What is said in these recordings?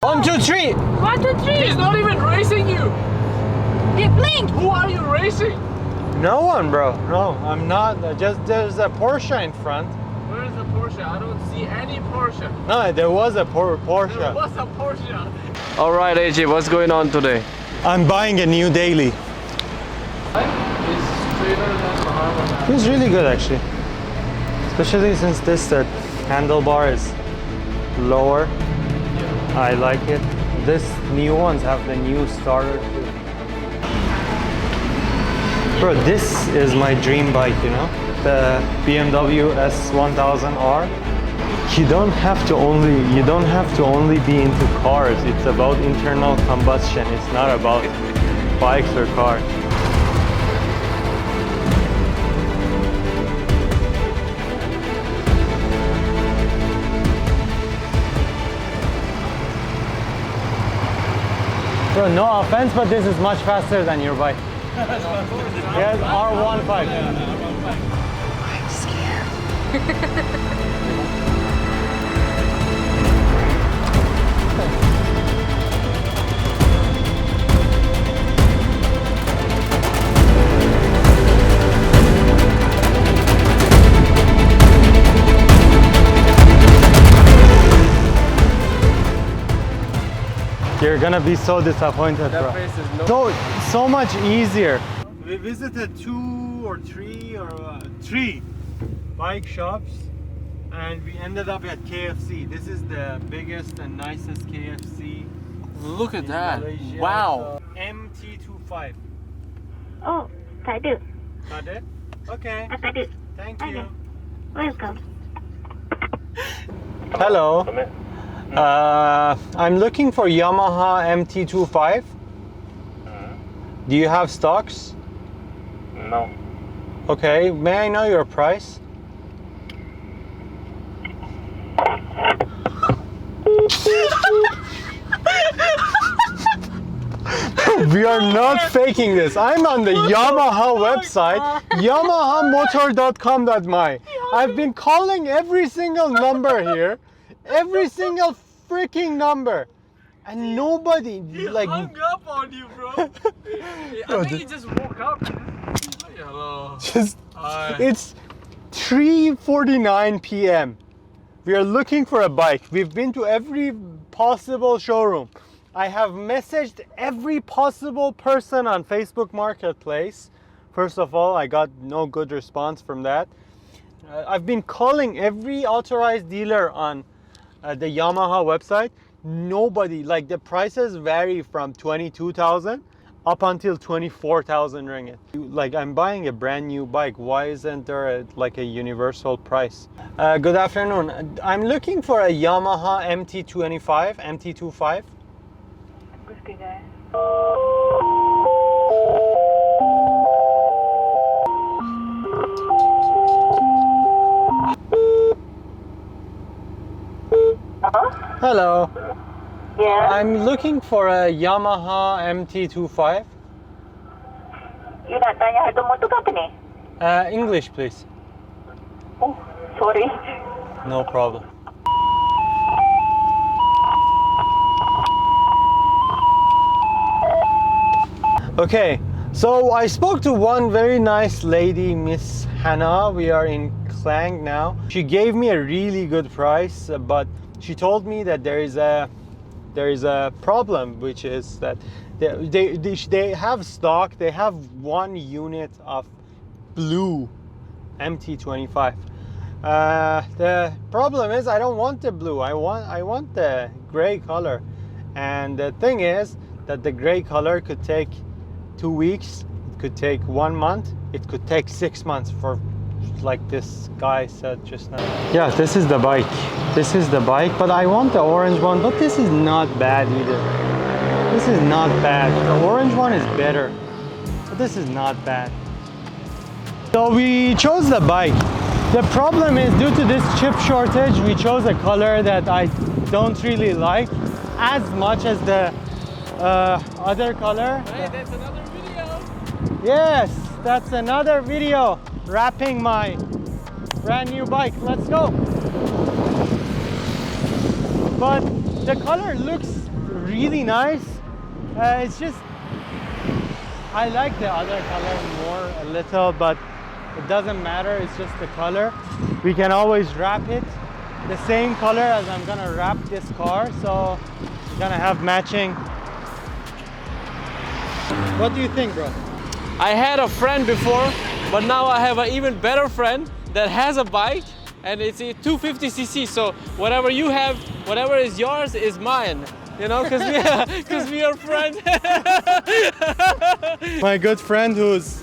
1, 2, 3. 1, 2, 3. He's not even racing you. You blink. Who are you racing? No one, bro. No, I'm not. Just there's a Porsche in front. Where's the Porsche? I don't see any Porsche. No, there was a Porsche. There was a Porsche. All right, AJ, what's going on today? I'm buying a new daily. It's straighter than the Harman. Feels really good actually. Especially since this handlebar is lower. I like it. This new ones have the new starter too. Bro, this is my dream bike, you know? The BMW S1000R. You don't have to only be into cars. It's about internal combustion. It's not about bikes or cars. Bro, no offense, but this is much faster than your bike. Yes, R15. I'm scared. You're gonna be so disappointed, bro. So much easier. We visited three bike shops, and we ended up at KFC. This is the biggest and nicest KFC. Look at in that. Malaysia. Wow. MT-25. Oh, tak ada. Got it? Okay. Tak ada. Thank Okay. you. Welcome. Hello. I'm looking for Yamaha MT-25. Do you have stocks? No. Okay, may I know your price? We are not faking this. I'm on the Yamaha website, yamahamotor.com.my. I've been calling every single number here, every single freaking number, and nobody like. Hung up on you, bro. I think he just woke up. Hello. Just, Hi. it's 3:49 p.m. We are looking for a bike. We've been to every possible showroom. I have messaged every possible person on Facebook Marketplace. First of all, I got no good response from that. I've been calling every authorized dealer on the Yamaha website. Nobody, like the prices vary from 22,000 up until 24,000 ringgit. Like I'm buying a brand new bike. Why isn't there like a universal price? Good afternoon. I'm looking for a Yamaha MT-25, MT-25. Hello. Yeah. I'm looking for a Yamaha MT-25. You nak tanya harga motor ke apa ni? English, please. Oh, sorry. No problem. Okay, so I spoke to one very nice lady, Miss Hannah. We are in Klang now. She gave me a really good price, but she told me that there is a problem, which is that they have stock. They have one unit of blue MT-25. The problem is I don't want the blue. I want the gray color, and the thing is that the gray color could take 2 weeks, it could take 1 month, it could take 6 months, for like this guy said just now. Yeah, this is the bike. This is the bike, but I want the orange one, but this is not bad either. This is not bad. The orange one is better, but this is not bad. So we chose the bike. The problem is, due to this chip shortage, we chose a color that I don't really like as much as the other color. Hey, that's another video. Yes, that's another video wrapping my brand new bike. Let's go. But the color looks really nice. It's just I like the other color more a little, but it doesn't matter. It's just the color. We can always wrap it the same color as I'm gonna wrap this car, so we're gonna have matching. What do you think, bro? I had a friend before, but now I have an even better friend that has a bike, and it's a 250cc. So whatever you have, whatever is yours is mine. You know, because we are friends. My good friend who's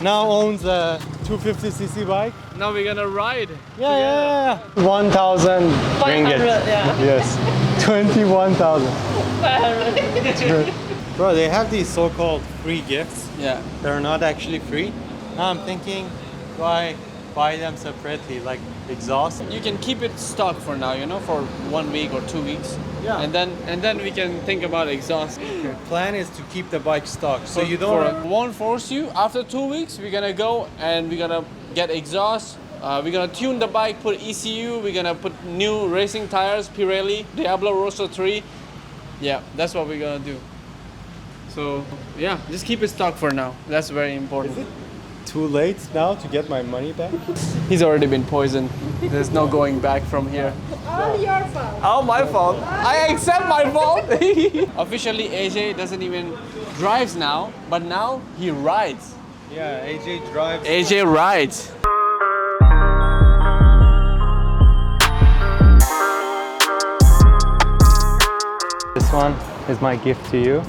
now owns a 250cc bike. Now we're gonna ride. Yeah. 1,000 ringgit. yeah. Yes. 21,000. Bro, they have these so-called free gifts. Yeah. They're not actually free. Now I'm thinking, do I buy them separately, like exhaust? You can keep it stock for now, you know, for 1 week or 2 weeks. Yeah. And then we can think about exhaust. The plan is to keep the bike stock, so you don't. Won't force you. After 2 weeks, we're gonna go and we're gonna get exhaust. We're gonna tune the bike, put ECU. We're gonna put new racing tires, Pirelli, Diablo Rosso 3. Yeah, that's what we're gonna do. So yeah, just keep it stock for now. That's very important. Is it too late now to get my money back? He's already been poisoned. There's no going back from here. All your fault. Oh, my fault. I accept my fault. Officially, AJ doesn't even drives now, but now he rides. Yeah, AJ drives. AJ rides. This one is my gift to you.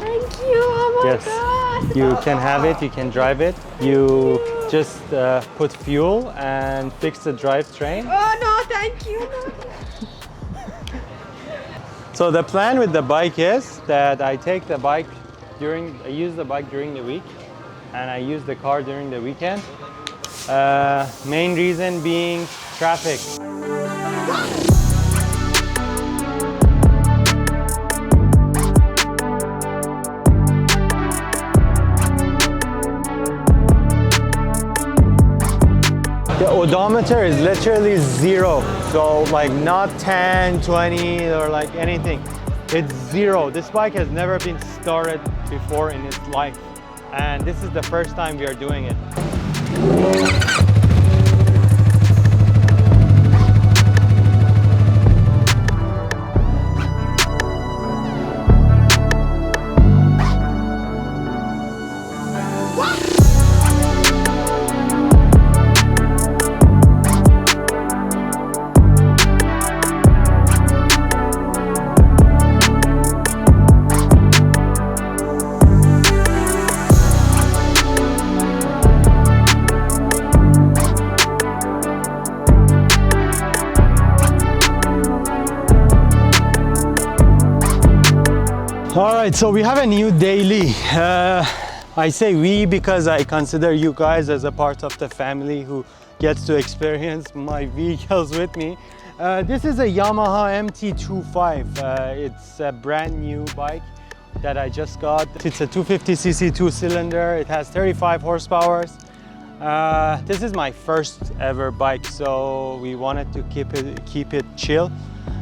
Thank you. Oh my Yes. God. You can have it, you can drive it. You just put fuel and fix the drivetrain. Oh no, thank you. So the plan with the bike is that I take the bike I use the bike during the week and I use the car during the weekend. Main reason being traffic. The odometer is literally 0. So like not 10, 20 or like anything. It's 0. This bike has never been started before in its life. And this is the first time we are doing it. All right, so we have a new daily. I say we because I consider you guys as a part of the family who gets to experience my vehicles with me. This is a Yamaha MT-25. It's a brand new bike that I just got. It's a 250cc 2-cylinder. It has 35 horsepower. This is my first ever bike, so we wanted to keep it chill.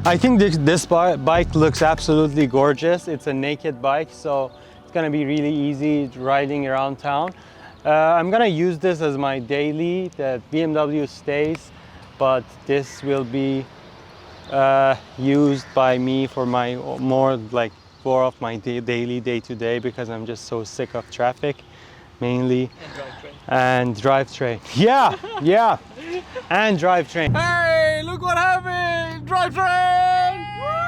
I think this bike looks absolutely gorgeous. It's a naked bike, so it's gonna be really easy riding around town. I'm gonna use this as my daily. The BMW stays, but this will be used by me for my more of my daily day-to-day because I'm just so sick of traffic, mainly. And drivetrain. Yeah, yeah. And drivetrain. Hey, look what happened! Drivetrain!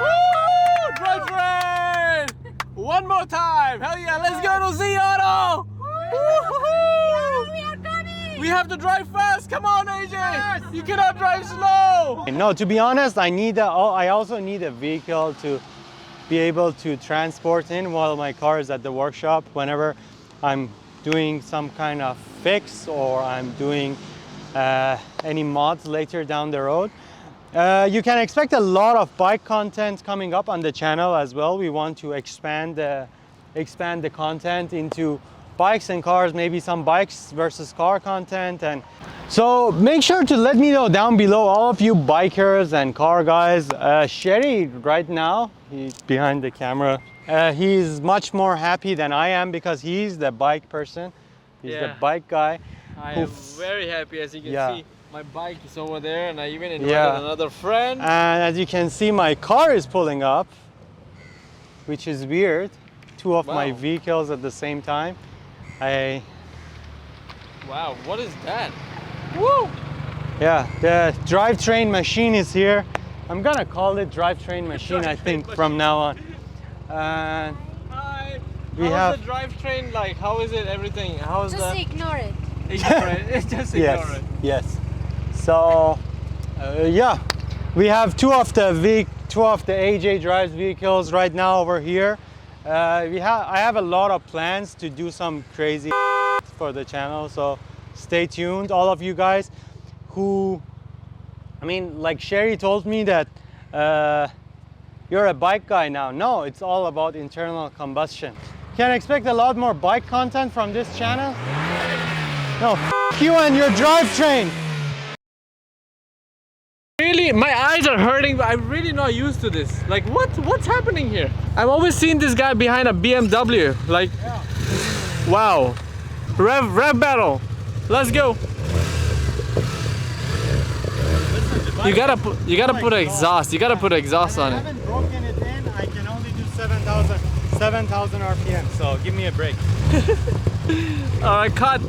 Woo! Drivetrain! One more time! Hell yeah, let's go to Z Auto! We are coming. We have to drive fast! Come on, AJ! Yes. You cannot drive slow! No, to be honest, I also need a vehicle to be able to transport in while my car is at the workshop whenever I'm doing some kind of fix or I'm doing any mods later down the road. You can expect a lot of bike content coming up on the channel as well. We want to expand the content into bikes and cars, maybe some bikes versus car content. And so make sure to let me know down below, all of you bikers and car guys. Sherry right now He's behind the camera. He's much more happy than I am because he's the bike person. He's the bike guy. I am very happy, as you can Yeah. see. My bike is over there, and I even invited another friend. And as you can see, my car is pulling up, which is weird. Two of my vehicles at the same time. Wow, what is that? Woo! Yeah, the drivetrain machine is here. I'm gonna call it drivetrain machine, I think, from now on. Hi. We How have is the drivetrain like? How is it? Everything? How is Just ignore it. Ignore it. Just ignore it. Yes. So, yeah, we have two of the AJ drives vehicles right now over here. I have a lot of plans to do some crazy for the channel, so stay tuned, all of you guys who, I mean, like Sherry told me that you're a bike guy now. No, it's all about internal combustion. Can expect a lot more bike content from this channel. No, f you and your drivetrain. Really, my eyes are hurting, but I'm really not used to this. Like, what's happening here? I've always seen this guy behind a BMW. Like, wow. Rev battle. Let's go. You gotta put exhaust. You gotta put exhaust on I it. haven't broken it in. I can only do 7,000 RPM. So give me a break. All right, cut.